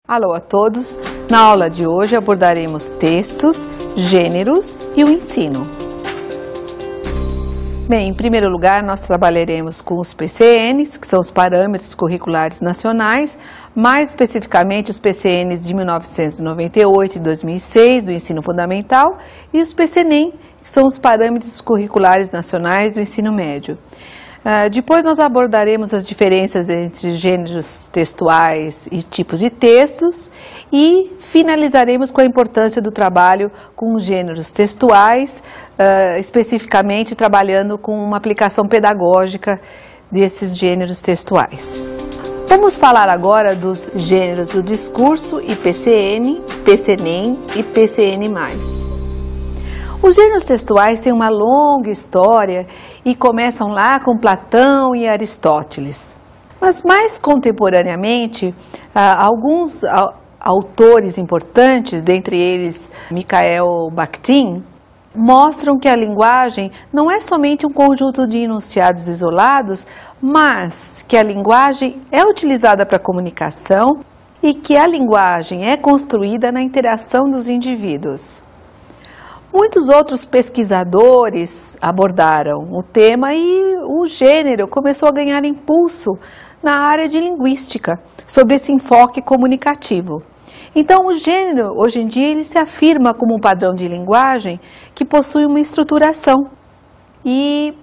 Alô a todos! Na aula de hoje abordaremos textos, gêneros e o ensino. Bem, em primeiro lugar nós trabalharemos com os PCNs, que são os Parâmetros Curriculares Nacionais, mais especificamente os PCNs de 1998 e 2006 do Ensino Fundamental e os PCNEM, que são os Parâmetros Curriculares Nacionais do Ensino Médio. Depois nós abordaremos as diferenças entre gêneros textuais e tipos de textos e finalizaremos com a importância do trabalho com gêneros textuais, especificamente trabalhando com uma aplicação pedagógica desses gêneros textuais. Vamos falar agora dos gêneros do discurso IPCN, PCNEM e PCN+. Os gêneros textuais têm uma longa história e começam lá com Platão e Aristóteles. Mas mais contemporaneamente, alguns autores importantes, dentre eles Mikhail Bakhtin, mostram que a linguagem não é somente um conjunto de enunciados isolados, mas que a linguagem é utilizada para comunicação e que a linguagem é construída na interação dos indivíduos. Muitos outros pesquisadores abordaram o tema e o gênero começou a ganhar impulso na área de linguística, sobre esse enfoque comunicativo. Então, o gênero, hoje em dia, ele se afirma como um padrão de linguagem que possui uma estruturação. E,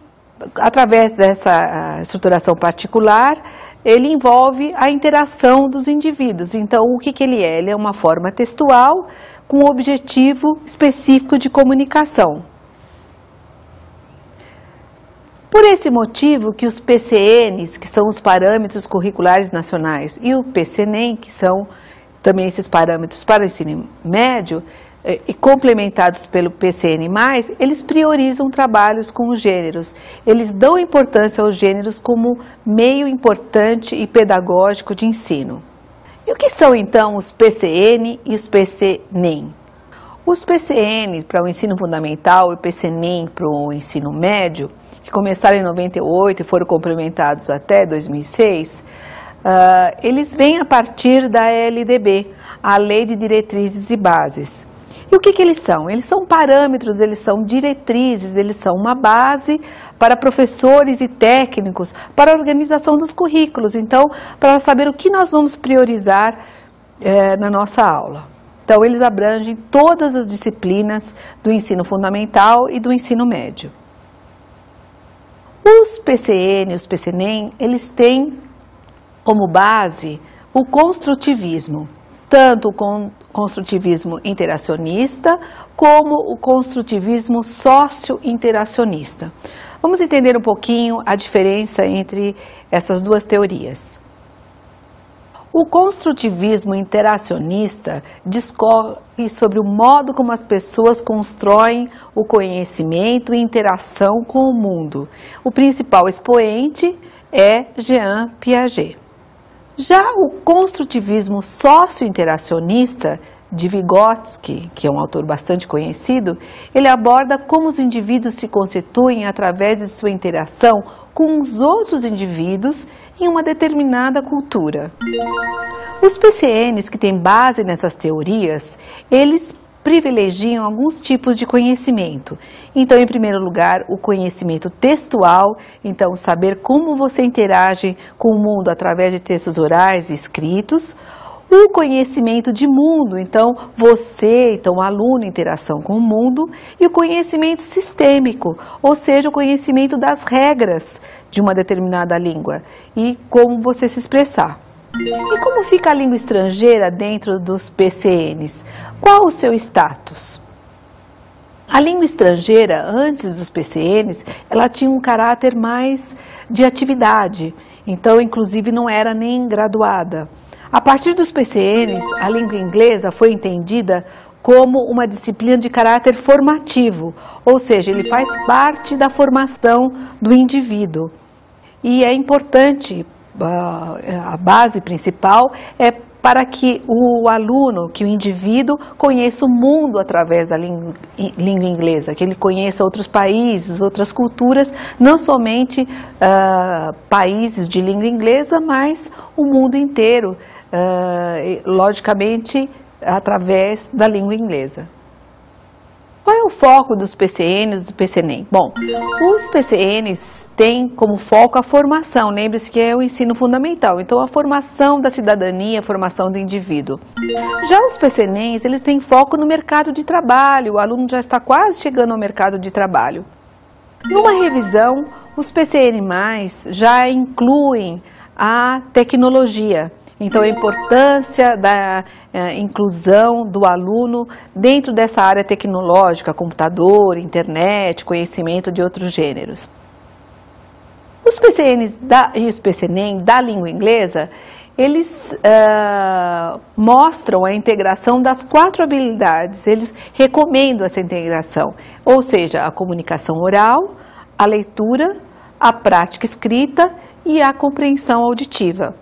através dessa estruturação particular, ele envolve a interação dos indivíduos. Então, o que ele é? Ele é uma forma textual com um objetivo específico de comunicação. Por esse motivo que os PCNs, que são os Parâmetros Curriculares Nacionais, e o PCNEM, que são também esses parâmetros para o ensino médio, e complementados pelo PCN+, eles priorizam trabalhos com os gêneros. Eles dão importância aos gêneros como meio importante e pedagógico de ensino. E o que são então os PCN e os PCNEM? Os PCN para o ensino fundamental e PCNEM para o ensino médio, que começaram em 98 e foram complementados até 2006, eles vêm a partir da LDB, a Lei de Diretrizes e Bases. E o que eles são? Eles são parâmetros, eles são diretrizes, eles são uma base para professores e técnicos, para a organização dos currículos, então, para saber o que nós vamos priorizar na nossa aula. Então, eles abrangem todas as disciplinas do ensino fundamental e do ensino médio. Os PCN, os PCNEM, eles têm como base o construtivismo, tanto o construtivismo interacionista como o construtivismo socio-interacionista. Vamos entender um pouquinho a diferença entre essas duas teorias. O construtivismo interacionista discorre sobre o modo como as pessoas constroem o conhecimento e interação com o mundo. O principal expoente é Jean Piaget. Já o construtivismo socio-interacionista de Vygotsky, que é um autor bastante conhecido, ele aborda como os indivíduos se constituem através de sua interação com os outros indivíduos em uma determinada cultura. Os PCNs que têm base nessas teorias, eles privilegiam alguns tipos de conhecimento. Então, em primeiro lugar, o conhecimento textual, então saber como você interage com o mundo através de textos orais e escritos. O conhecimento de mundo, então você, o aluno, interação com o mundo. E o conhecimento sistêmico, ou seja, o conhecimento das regras de uma determinada língua e como você se expressar. E como fica a língua estrangeira dentro dos PCNs? Qual o seu status? A língua estrangeira, antes dos PCNs, ela tinha um caráter mais de atividade, então, inclusive, não era nem graduada. A partir dos PCNs, a língua inglesa foi entendida como uma disciplina de caráter formativo, ou seja, ele faz parte da formação do indivíduo. E é importante, a base principal é para que o aluno, que o indivíduo conheça o mundo através da língua inglesa, que ele conheça outros países, outras culturas, não somente países de língua inglesa, mas o mundo inteiro, logicamente através da língua inglesa. Qual é o foco dos PCNs e do PCNEM? Bom, os PCNs têm como foco a formação, lembre-se que é o ensino fundamental, então a formação da cidadania, a formação do indivíduo. Já os PCNEMs, eles têm foco no mercado de trabalho, o aluno já está quase chegando ao mercado de trabalho. Numa revisão, os PCN+, já incluem a tecnologia. Então, a importância da inclusão do aluno dentro dessa área tecnológica, computador, internet, conhecimento de outros gêneros. Os PCNs e os PCNEM da língua inglesa, eles mostram a integração das 4 habilidades, eles recomendam essa integração, ou seja, a comunicação oral, a leitura, a prática escrita e a compreensão auditiva.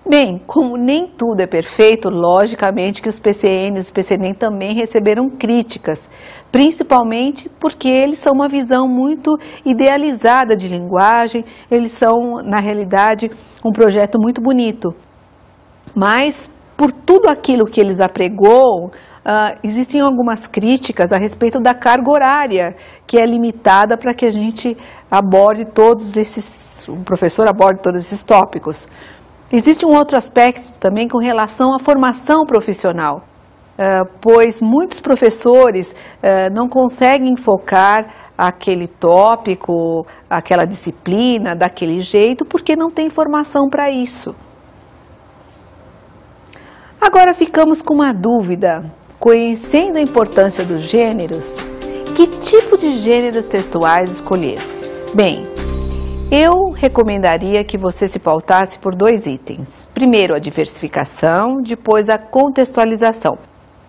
Bem, como nem tudo é perfeito, logicamente que os PCNs e os PCNEM também receberam críticas, principalmente porque eles são uma visão muito idealizada de linguagem, eles são, na realidade, um projeto muito bonito. Mas, por tudo aquilo que eles apregoam, existem algumas críticas a respeito da carga horária, que é limitada para que a gente aborde o professor aborde todos esses tópicos. Existe um outro aspecto também com relação à formação profissional, pois muitos professores não conseguem focar aquele tópico, aquela disciplina, daquele jeito, porque não tem formação para isso. Agora ficamos com uma dúvida, conhecendo a importância dos gêneros, que tipo de gêneros textuais escolher? Bem, eu recomendaria que você se pautasse por 2 itens. Primeiro, a diversificação, depois a contextualização.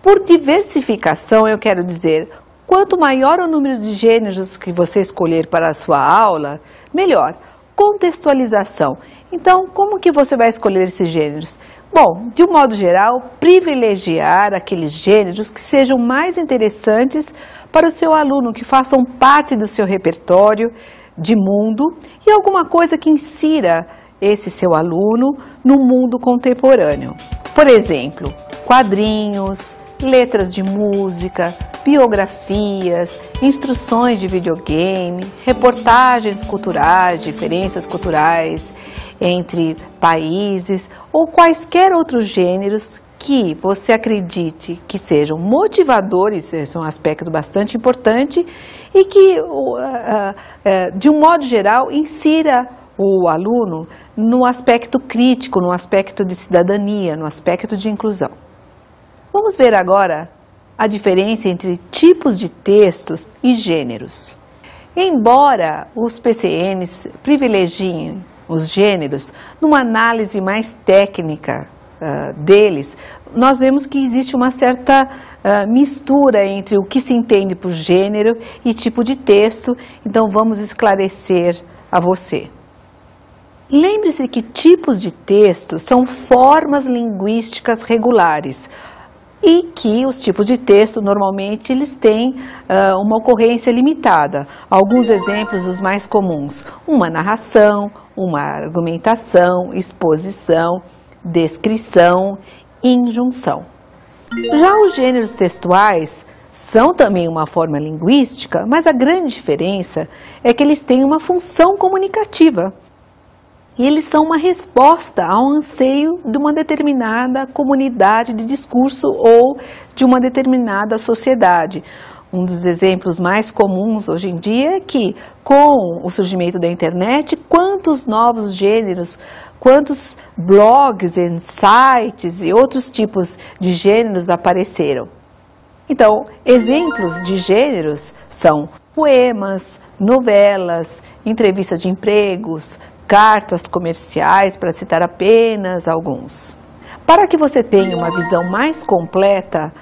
Por diversificação, eu quero dizer, quanto maior o número de gêneros que você escolher para a sua aula, melhor. Contextualização. Então, como que você vai escolher esses gêneros? Bom, de um modo geral, privilegiar aqueles gêneros que sejam mais interessantes para o seu aluno, que façam parte do seu repertório de mundo e alguma coisa que insira esse seu aluno no mundo contemporâneo. Por exemplo, quadrinhos, letras de música, biografias, instruções de videogame, reportagens culturais, diferenças culturais entre países ou quaisquer outros gêneros que você acredite que sejam motivadores, esse é um aspecto bastante importante, e que, de um modo geral, insira o aluno no aspecto crítico, no aspecto de cidadania, no aspecto de inclusão. Vamos ver agora a diferença entre tipos de textos e gêneros. Embora os PCNs privilegiem os gêneros, numa análise mais técnica deles, nós vemos que existe uma certa mistura entre o que se entende por gênero e tipo de texto, então vamos esclarecer a você. Lembre-se que tipos de texto são formas linguísticas regulares e que os tipos de texto normalmente eles têm uma ocorrência limitada. Alguns exemplos os mais comuns: uma narração, uma argumentação, exposição, descrição, injunção. Já os gêneros textuais são também uma forma linguística, mas a grande diferença é que eles têm uma função comunicativa. E eles são uma resposta ao anseio de uma determinada comunidade de discurso ou de uma determinada sociedade. Um dos exemplos mais comuns hoje em dia é que, com o surgimento da internet, quantos novos gêneros, quantos blogs, sites e outros tipos de gêneros apareceram. Então, exemplos de gêneros são poemas, novelas, entrevistas de empregos, cartas comerciais, para citar apenas alguns. Para que você tenha uma visão mais completa,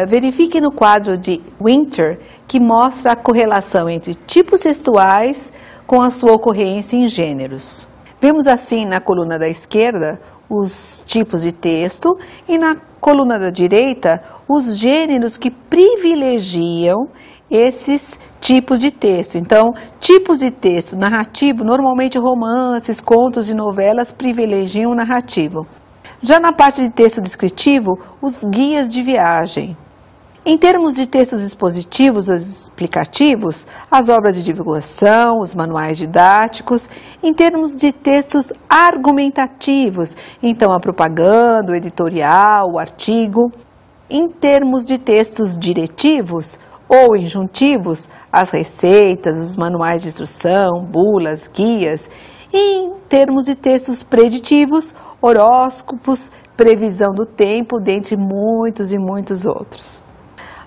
verifique no quadro de Winter, que mostra a correlação entre tipos textuais com a sua ocorrência em gêneros. Vemos assim na coluna da esquerda os tipos de texto e na coluna da direita os gêneros que privilegiam esses tipos de texto. Então, tipos de texto narrativo, normalmente romances, contos e novelas privilegiam o narrativo. Já na parte de texto descritivo, os guias de viagem. Em termos de textos expositivos ou explicativos, as obras de divulgação, os manuais didáticos. Em termos de textos argumentativos, então a propaganda, o editorial, o artigo. Em termos de textos diretivos ou injuntivos, as receitas, os manuais de instrução, bulas, guias. E em termos de textos preditivos, horóscopos, previsão do tempo, dentre muitos e muitos outros.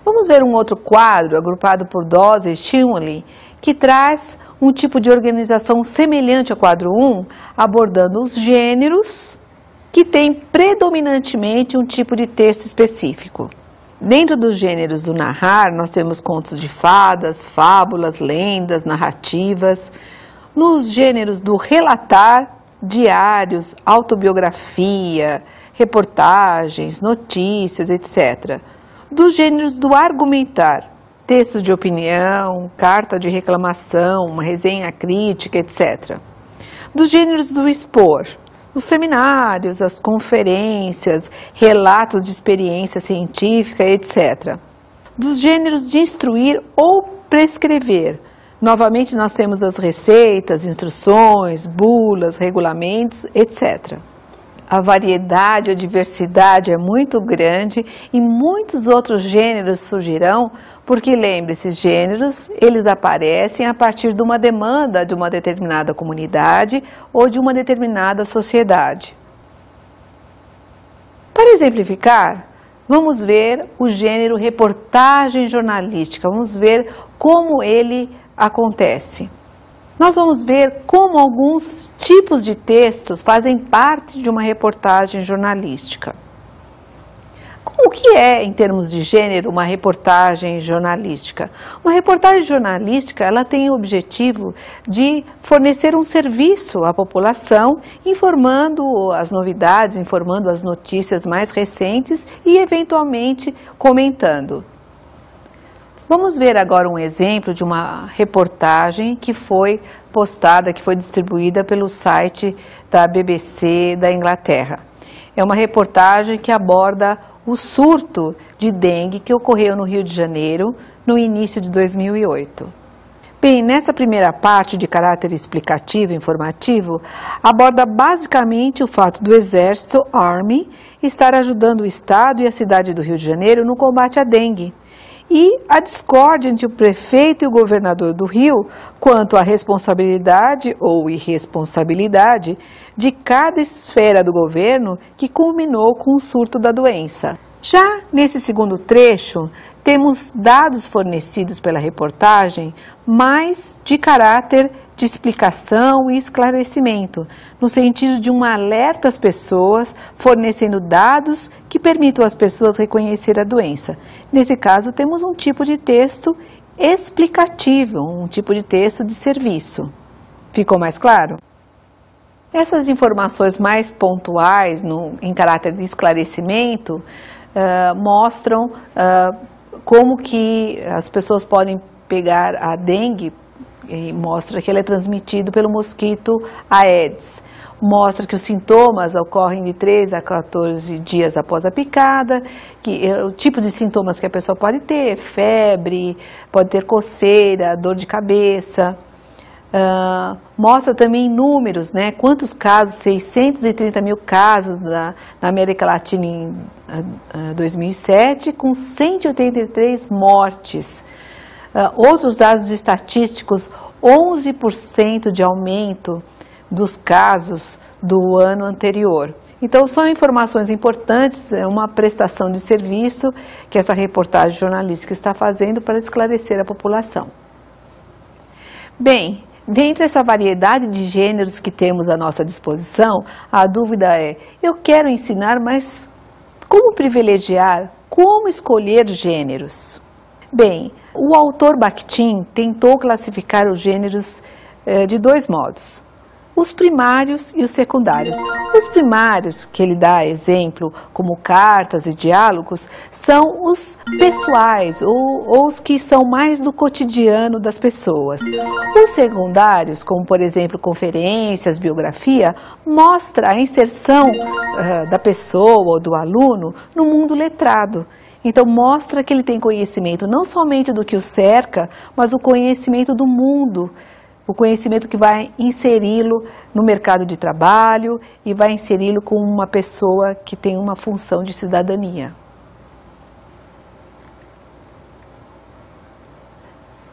Vamos ver um outro quadro, agrupado por dose e stimuli, que traz um tipo de organização semelhante ao quadro 1, abordando os gêneros que têm predominantemente um tipo de texto específico. Dentro dos gêneros do narrar, nós temos contos de fadas, fábulas, lendas, narrativas. Nos gêneros do relatar, diários, autobiografia, reportagens, notícias, etc. Dos gêneros do argumentar, textos de opinião, carta de reclamação, uma resenha crítica, etc. Dos gêneros do expor, os seminários, as conferências, relatos de experiência científica, etc. Dos gêneros de instruir ou prescrever, novamente nós temos as receitas, instruções, bulas, regulamentos, etc. A variedade, a diversidade é muito grande e muitos outros gêneros surgirão, porque lembre-se, gêneros, eles aparecem a partir de uma demanda de uma determinada comunidade ou de uma determinada sociedade. Para exemplificar, vamos ver o gênero reportagem jornalística, vamos ver como ele acontece. Nós vamos ver como alguns tipos de texto fazem parte de uma reportagem jornalística. O que é, em termos de gênero, uma reportagem jornalística? Uma reportagem jornalística, ela tem o objetivo de fornecer um serviço à população, informando as novidades, informando as notícias mais recentes e, eventualmente, comentando. Vamos ver agora um exemplo de uma reportagem que foi postada, que foi distribuída pelo site da BBC da Inglaterra. É uma reportagem que aborda o surto de dengue que ocorreu no Rio de Janeiro no início de 2008. Bem, nessa primeira parte de caráter explicativo e informativo, aborda basicamente o fato do Exército, Army, estar ajudando o Estado e a cidade do Rio de Janeiro no combate à dengue. E a discórdia entre o prefeito e o governador do Rio quanto à responsabilidade ou irresponsabilidade de cada esfera do governo que culminou com o surto da doença. Já nesse segundo trecho, temos dados fornecidos pela reportagem mais de caráter de explicação e esclarecimento, no sentido de um alerta às pessoas, fornecendo dados que permitam às pessoas reconhecer a doença. Nesse caso, temos um tipo de texto explicativo, um tipo de texto de serviço. Ficou mais claro? Essas informações mais pontuais, em caráter de esclarecimento, mostram como que as pessoas podem pegar a dengue, e mostra que ela é transmitida pelo mosquito Aedes. Mostra que os sintomas ocorrem de 3 a 14 dias após a picada, que o tipo de sintomas que a pessoa pode ter, febre, pode ter coceira, dor de cabeça. Mostra também números, né? Quantos casos, 630 mil casos na América Latina em 2007, com 183 mortes. Outros dados estatísticos, 11% de aumento dos casos do ano anterior. Então, são informações importantes, é uma prestação de serviço que essa reportagem jornalística está fazendo para esclarecer a população. Bem, dentre essa variedade de gêneros que temos à nossa disposição, a dúvida é, eu quero ensinar, mas como privilegiar, como escolher gêneros? Bem, o autor Bakhtin tentou classificar os gêneros de dois modos. os primários e os secundários. Os primários, que ele dá exemplo como cartas e diálogos, são os pessoais ou os que são mais do cotidiano das pessoas. Os secundários, como por exemplo conferências, biografia, mostra a inserção da pessoa ou do aluno no mundo letrado. Então mostra que ele tem conhecimento não somente do que o cerca, mas o conhecimento do mundo, o conhecimento que vai inseri-lo no mercado de trabalho e vai inseri-lo como uma pessoa que tem uma função de cidadania.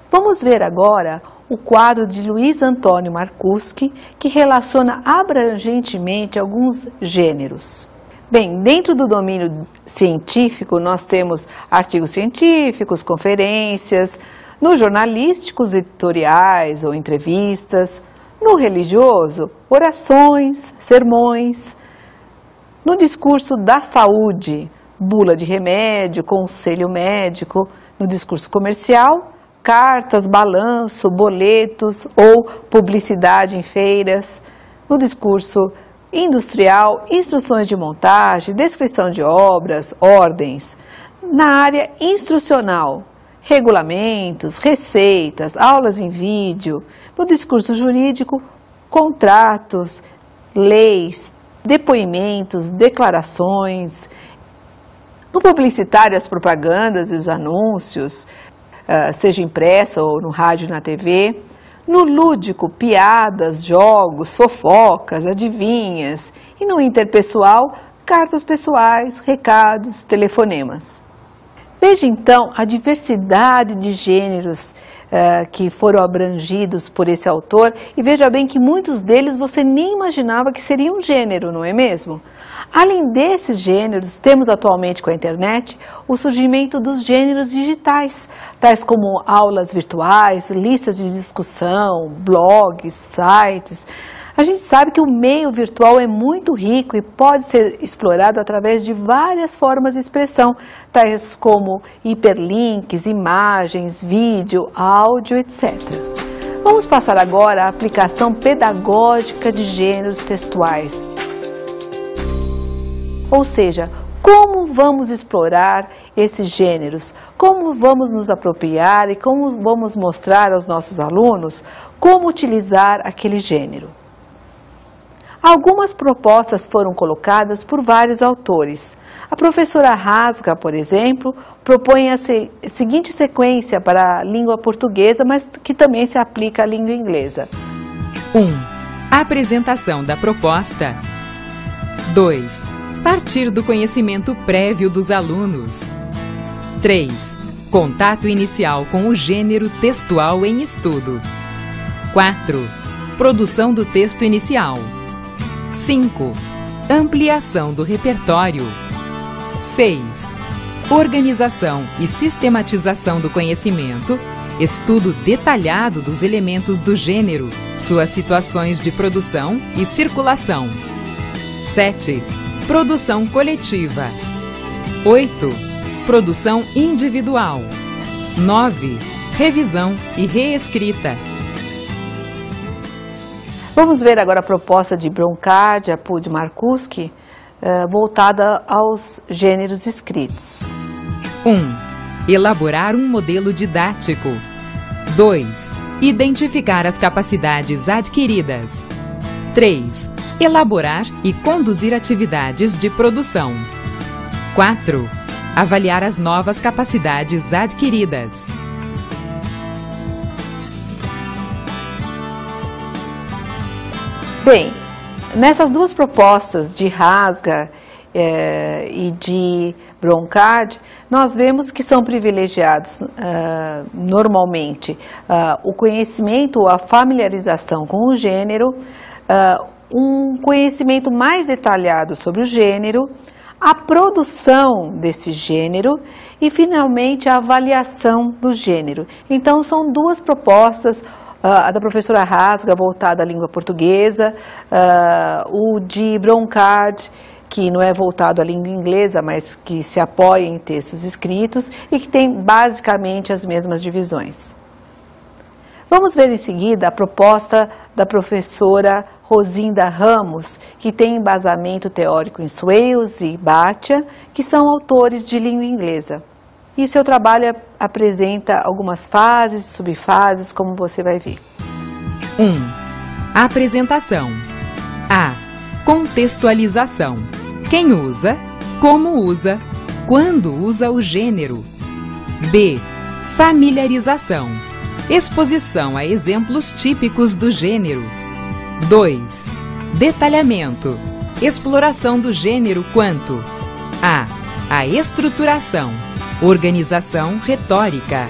Vamos ver agora o quadro de Luiz Antônio Marcuschi, que relaciona abrangentemente alguns gêneros. Bem, dentro do domínio científico, nós temos artigos científicos, conferências, no jornalísticos, editoriais ou entrevistas, no religioso, orações, sermões, no discurso da saúde, bula de remédio, conselho médico, no discurso comercial, cartas, balanço, boletos ou publicidade em feiras, no discurso industrial, instruções de montagem, descrição de obras, ordens, na área instrucional, regulamentos, receitas, aulas em vídeo, no discurso jurídico, contratos, leis, depoimentos, declarações, no publicitário, as propagandas e os anúncios, seja impressa ou no rádio e na TV, no lúdico, piadas, jogos, fofocas, adivinhas, e no interpessoal, cartas pessoais, recados, telefonemas. Veja então a diversidade de gêneros que foram abrangidos por esse autor e veja bem que muitos deles você nem imaginava que seria um gênero, não é mesmo? Além desses gêneros, temos atualmente com a internet o surgimento dos gêneros digitais, tais como aulas virtuais, listas de discussão, blogs, sites. A gente sabe que o meio virtual é muito rico e pode ser explorado através de várias formas de expressão, tais como hiperlinks, imagens, vídeo, áudio, etc. Vamos passar agora à aplicação pedagógica de gêneros textuais. Ou seja, como vamos explorar esses gêneros, como vamos nos apropriar e como vamos mostrar aos nossos alunos como utilizar aquele gênero. Algumas propostas foram colocadas por vários autores. A professora Rasga, por exemplo, propõe a seguinte sequência para a língua portuguesa, mas que também se aplica à língua inglesa. 1. Apresentação da proposta. 2. Partir do conhecimento prévio dos alunos. 3. Contato inicial com o gênero textual em estudo. 4. Produção do texto inicial. 5. Ampliação do repertório. 6. Organização e sistematização do conhecimento, estudo detalhado dos elementos do gênero, suas situações de produção e circulação. 7. Produção coletiva. 8. Produção individual. 9. Revisão e reescrita. Vamos ver agora a proposta de Broncardi, Apud e Marcuschi, voltada aos gêneros escritos. 1. Elaborar um modelo didático. 2. Identificar as capacidades adquiridas. 3. Elaborar e conduzir atividades de produção. 4. Avaliar as novas capacidades adquiridas. Bem, nessas duas propostas de Rasga e de Broncardi, nós vemos que são privilegiados normalmente o conhecimento, a familiarização com o gênero, um conhecimento mais detalhado sobre o gênero, a produção desse gênero e, finalmente, a avaliação do gênero. Então, são duas propostas, a da professora Rasga, voltada à língua portuguesa, o de Broncardi, que não é voltado à língua inglesa, mas que se apoia em textos escritos e que tem basicamente as mesmas divisões. Vamos ver em seguida a proposta da professora Rosinda Ramos, que tem embasamento teórico em Swales e Bhatia, que são autores de língua inglesa. E seu trabalho apresenta algumas fases, subfases, como você vai ver. 1. Apresentação. A. Contextualização. Quem usa, como usa, quando usa o gênero. B. Familiarização. Exposição a exemplos típicos do gênero. 2. Detalhamento. Exploração do gênero quanto a. A estruturação, organização retórica.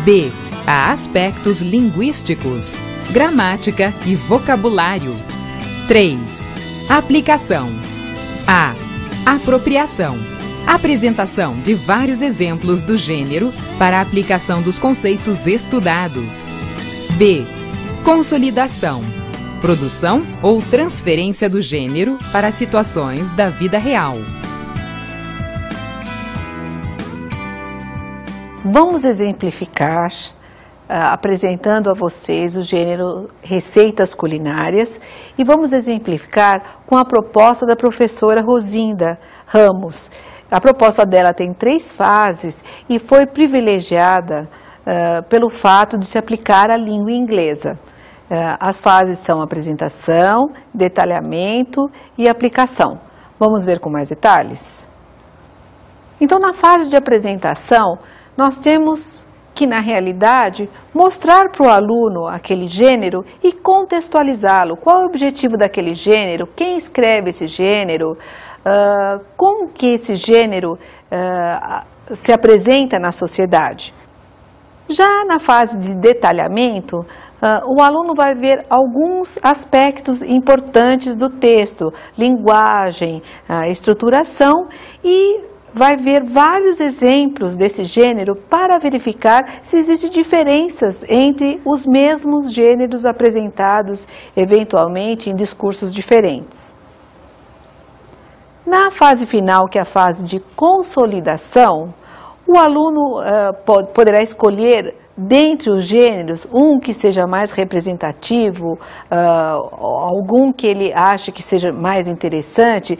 B. A aspectos linguísticos, gramática e vocabulário. 3. Aplicação. A. Apropriação. Apresentação de vários exemplos do gênero para a aplicação dos conceitos estudados. B. Consolidação. Produção ou transferência do gênero para situações da vida real. Vamos exemplificar, apresentando a vocês o gênero receitas culinárias e vamos exemplificar com a proposta da professora Rosinda Ramos. A proposta dela tem 3 fases e foi privilegiada pelo fato de se aplicar à língua inglesa. As fases são apresentação, detalhamento e aplicação. Vamos ver com mais detalhes? Então, na fase de apresentação, nós temos que, na realidade, mostrar para o aluno aquele gênero e contextualizá-lo. Qual é o objetivo daquele gênero? Quem escreve esse gênero? Como que esse gênero se apresenta na sociedade? Já na fase de detalhamento, o aluno vai ver alguns aspectos importantes do texto, linguagem, estruturação e vai ver vários exemplos desse gênero para verificar se existem diferenças entre os mesmos gêneros apresentados, eventualmente, em discursos diferentes. Na fase final, que é a fase de consolidação, o aluno poderá escolher, dentre os gêneros, um que seja mais representativo, algum que ele ache que seja mais interessante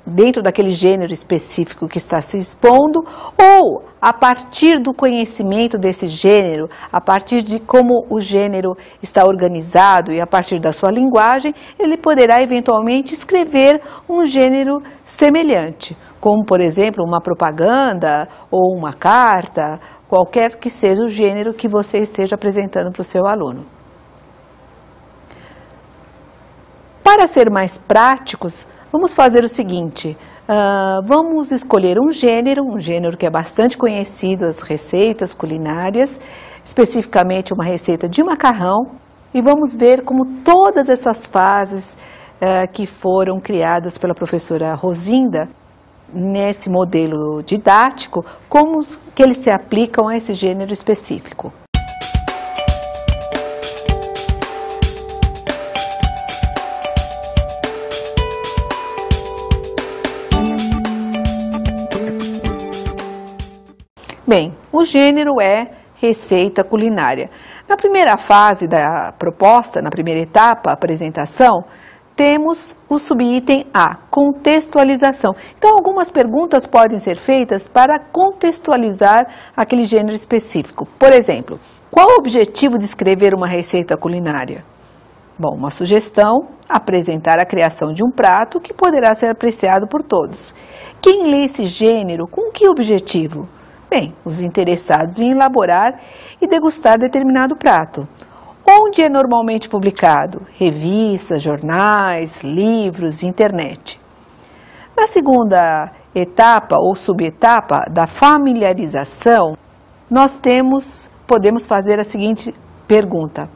dentro daquele gênero específico que está se expondo, ou a partir do conhecimento desse gênero, a partir de como o gênero está organizado e a partir da sua linguagem, ele poderá eventualmente escrever um gênero semelhante, como, por exemplo, uma propaganda ou uma carta, qualquer que seja o gênero que você esteja apresentando para o seu aluno. Para ser mais práticos, vamos fazer o seguinte, vamos escolher um gênero que é bastante conhecido, as receitas culinárias, especificamente uma receita de macarrão, e vamos ver como todas essas fases que foram criadas pela professora Rosinda, nesse modelo didático, como que eles se aplicam a esse gênero específico. Bem, o gênero é receita culinária. Na primeira fase da proposta, na primeira etapa, apresentação, temos o subitem A, contextualização. Então, algumas perguntas podem ser feitas para contextualizar aquele gênero específico. Por exemplo, qual o objetivo de escrever uma receita culinária? Bom, uma sugestão, apresentar a criação de um prato que poderá ser apreciado por todos. Quem lê esse gênero, com que objetivo? Bem, os interessados em elaborar e degustar determinado prato. Onde é normalmente publicado? Revistas, jornais, livros, internet. Na segunda etapa ou subetapa da familiarização, nós podemos fazer a seguinte pergunta.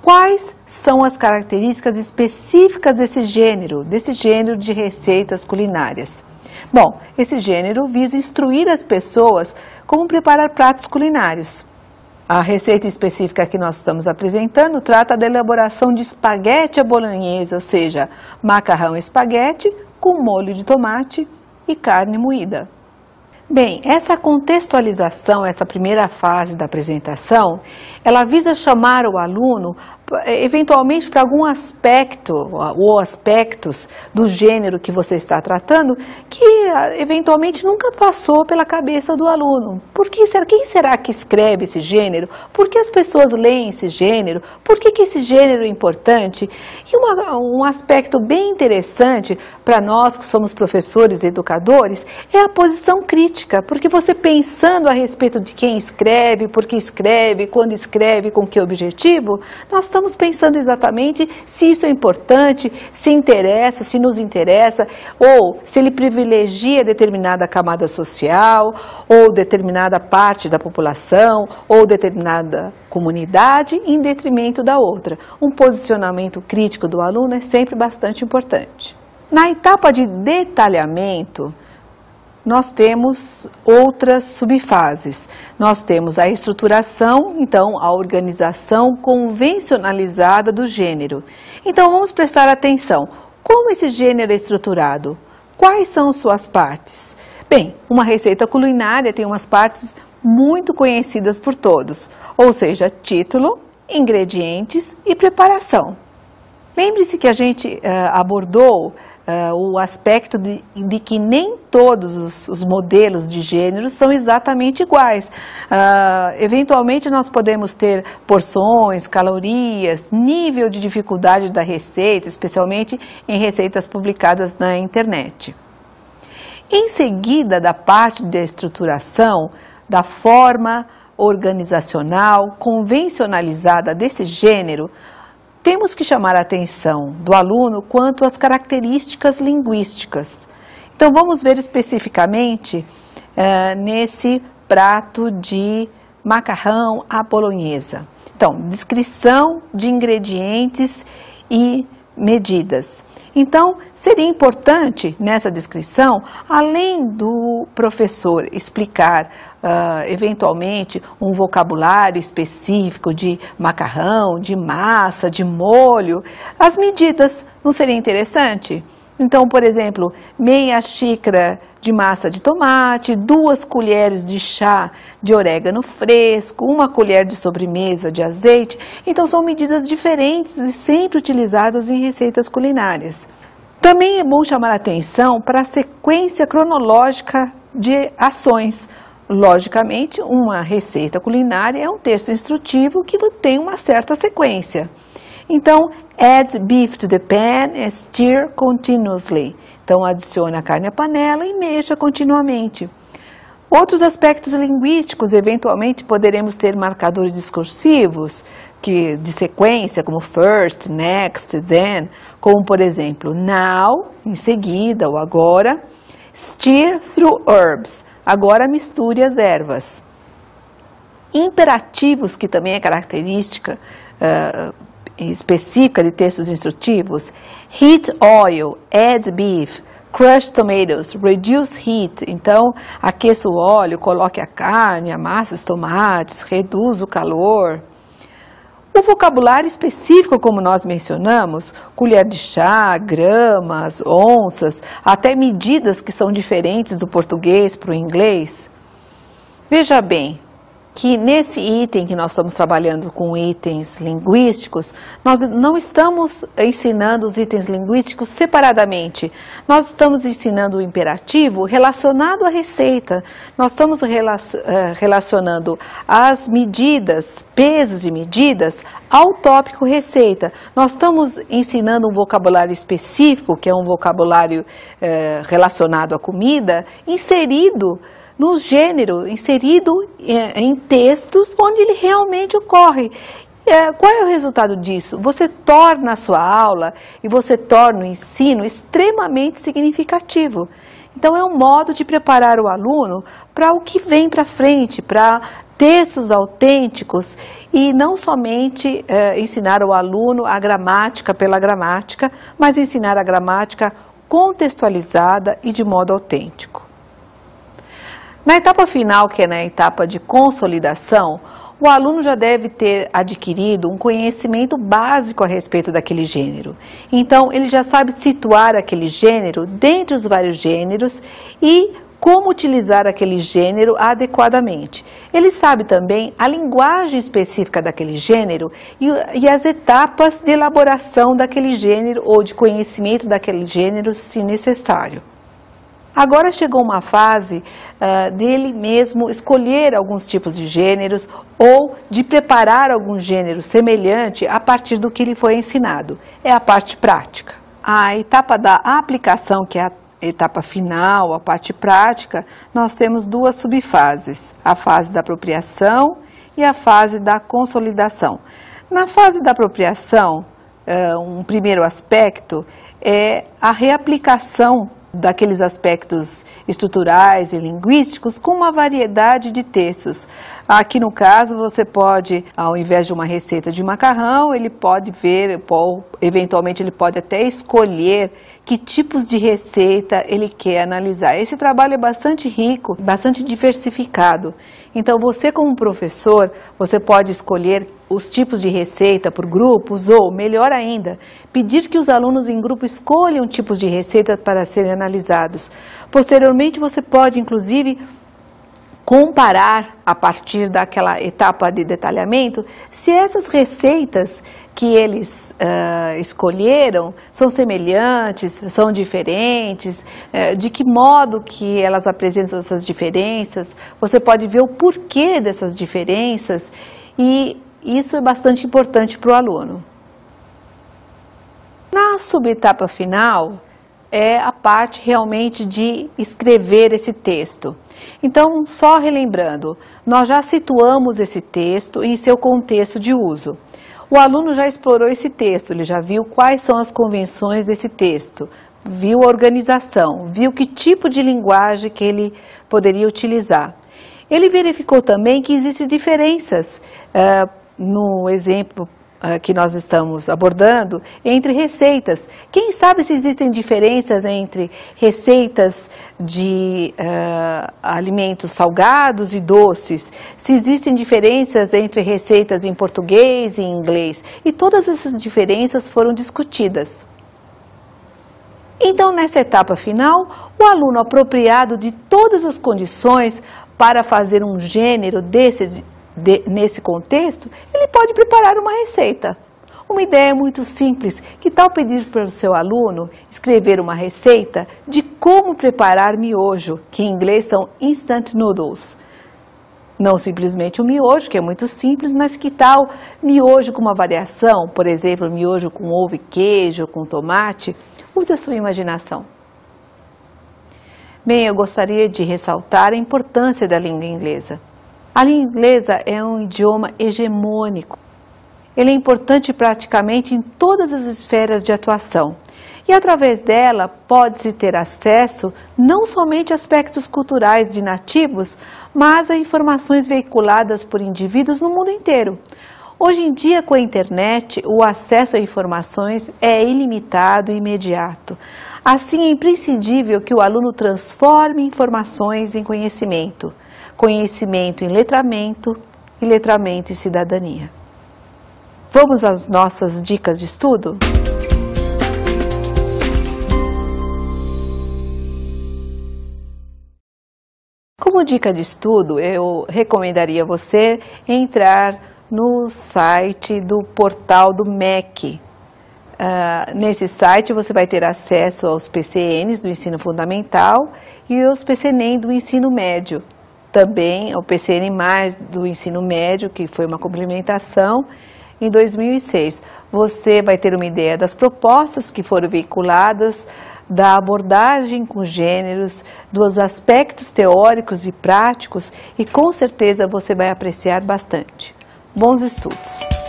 Quais são as características específicas desse gênero de receitas culinárias? Bom, esse gênero visa instruir as pessoas como preparar pratos culinários. A receita específica que nós estamos apresentando trata da elaboração de espaguete à bolonhesa, ou seja, macarrão e espaguete com molho de tomate e carne moída. Bem, essa contextualização, essa primeira fase da apresentação, ela visa chamar o aluno, eventualmente, para algum aspecto ou aspectos do gênero que você está tratando, que eventualmente nunca passou pela cabeça do aluno. Quem será que escreve esse gênero? Por que as pessoas leem esse gênero? Por que esse gênero é importante? E um aspecto bem interessante para nós que somos professores e educadores é a posição crítica, porque você pensando a respeito de quem escreve, por que escreve, quando escreve, com que objetivo, nós estamos pensando exatamente se isso é importante, se interessa, se nos interessa, ou se ele privilegia determinada camada social, ou determinada parte da população, ou determinada comunidade em detrimento da outra. Um posicionamento crítico do aluno é sempre bastante importante. Na etapa de detalhamento, nós temos outras subfases. Nós temos a estruturação, então a organização convencionalizada do gênero. Então vamos prestar atenção. Como esse gênero é estruturado? Quais são suas partes? Bem, uma receita culinária tem umas partes muito conhecidas por todos, ou seja, título, ingredientes e preparação. Lembre-se que a gente abordou o aspecto de que nem todos os modelos de gênero são exatamente iguais. Eventualmente nós podemos ter porções, calorias, nível de dificuldade da receita, especialmente em receitas publicadas na internet. Em seguida da parte da estruturação, da forma organizacional, convencionalizada desse gênero, temos que chamar a atenção do aluno quanto às características linguísticas. Então, vamos ver especificamente nesse prato de macarrão à bolonhesa. Então, descrição de ingredientes e medidas. Então, seria importante nessa descrição, além do professor explicar eventualmente um vocabulário específico de macarrão, de massa, de molho, as medidas. Não seria interessante? Então, por exemplo, meia xícara de massa de tomate, 2 colheres de chá de orégano fresco, 1 colher de sobremesa de azeite. Então, são medidas diferentes e sempre utilizadas em receitas culinárias. Também é bom chamar a atenção para a sequência cronológica de ações. Logicamente, uma receita culinária é um texto instrutivo que tem uma certa sequência. Então, add beef to the pan and stir continuously. Então, adicione a carne à panela e mexa continuamente. Outros aspectos linguísticos, eventualmente, poderemos ter marcadores discursivos de sequência, como first, next, then, como, por exemplo, now, em seguida ou agora, stir through herbs, agora misture as ervas. Imperativos, que também é característica específica de textos instrutivos: heat oil, add beef, crush tomatoes, reduce heat. Então, aqueça o óleo, coloque a carne, amasse os tomates, reduz o calor. O vocabulário específico, como nós mencionamos, colher de chá, gramas, onças, até medidas que são diferentes do português para o inglês. Veja bem que nesse item que nós estamos trabalhando com itens linguísticos, nós não estamos ensinando os itens linguísticos separadamente. Nós estamos ensinando o imperativo relacionado à receita. Nós estamos relacionando as medidas, pesos e medidas, ao tópico receita. Nós estamos ensinando um vocabulário específico, que é um vocabulário relacionado à comida, inserido no gênero, inserido em textos onde ele realmente ocorre. Qual é o resultado disso? Você torna a sua aula e você torna o ensino extremamente significativo. Então, é um modo de preparar o aluno para o que vem para frente, para textos autênticos, e não somente ensinar ao aluno a gramática pela gramática, mas ensinar a gramática contextualizada e de modo autêntico. Na etapa final, que é na etapa de consolidação, o aluno já deve ter adquirido um conhecimento básico a respeito daquele gênero. Então, ele já sabe situar aquele gênero dentre os vários gêneros e como utilizar aquele gênero adequadamente. Ele sabe também a linguagem específica daquele gênero e as etapas de elaboração daquele gênero ou de conhecimento daquele gênero, se necessário. Agora chegou uma fase dele mesmo escolher alguns tipos de gêneros ou de preparar algum gênero semelhante a partir do que lhe foi ensinado. É a parte prática. A etapa da aplicação, que é a etapa final, a parte prática, nós temos duas subfases, a fase da apropriação e a fase da consolidação. Na fase da apropriação, um primeiro aspecto é a reaplicação daqueles aspectos estruturais e linguísticos com uma variedade de textos. Aqui no caso você pode, ao invés de uma receita de macarrão, ele pode ver, eventualmente ele pode até escolher que tipos de receita ele quer analisar. Esse trabalho é bastante rico, bastante diversificado. Então você como professor, você pode escolher os tipos de receita por grupos ou, melhor ainda, pedir que os alunos em grupo escolham tipos de receita para serem analisados. Posteriormente você pode inclusive comparar a partir daquela etapa de detalhamento se essas receitas que eles escolheram são semelhantes, são diferentes, de que modo que elas apresentam essas diferenças. Você pode ver o porquê dessas diferenças e isso é bastante importante para o aluno. Na subetapa final é a parte realmente de escrever esse texto. Então, só relembrando, nós já situamos esse texto em seu contexto de uso. O aluno já explorou esse texto, ele já viu quais são as convenções desse texto, viu a organização, viu que tipo de linguagem que ele poderia utilizar. Ele verificou também que existem diferenças, no exemplo que nós estamos abordando, entre receitas. Quem sabe se existem diferenças entre receitas de alimentos salgados e doces, se existem diferenças entre receitas em português e em inglês, e todas essas diferenças foram discutidas. Então, nessa etapa final, o aluno apropriado de todas as condições para fazer um gênero nesse contexto, ele pode preparar uma receita. Uma ideia muito simples, que tal pedir para o seu aluno escrever uma receita de como preparar miojo, que em inglês são instant noodles. Não simplesmente o miojo, que é muito simples, mas que tal miojo com uma variação, por exemplo, miojo com ovo e queijo, com tomate? Use a sua imaginação. Bem, eu gostaria de ressaltar a importância da língua inglesa. A língua inglesa é um idioma hegemônico. Ele é importante praticamente em todas as esferas de atuação. E através dela pode-se ter acesso não somente a aspectos culturais de nativos, mas a informações veiculadas por indivíduos no mundo inteiro. Hoje em dia, com a internet, o acesso a informações é ilimitado e imediato. Assim, é imprescindível que o aluno transforme informações em conhecimento. Conhecimento em letramento e letramento em cidadania. Vamos às nossas dicas de estudo? Como dica de estudo, eu recomendaria você entrar no site do portal do MEC. Nesse site você vai ter acesso aos PCNs do ensino fundamental e aos PCNEM do ensino médio. Também ao PCN+, do ensino médio, que foi uma complementação em 2006. Você vai ter uma ideia das propostas que foram veiculadas, da abordagem com gêneros, dos aspectos teóricos e práticos e com certeza você vai apreciar bastante. Bons estudos!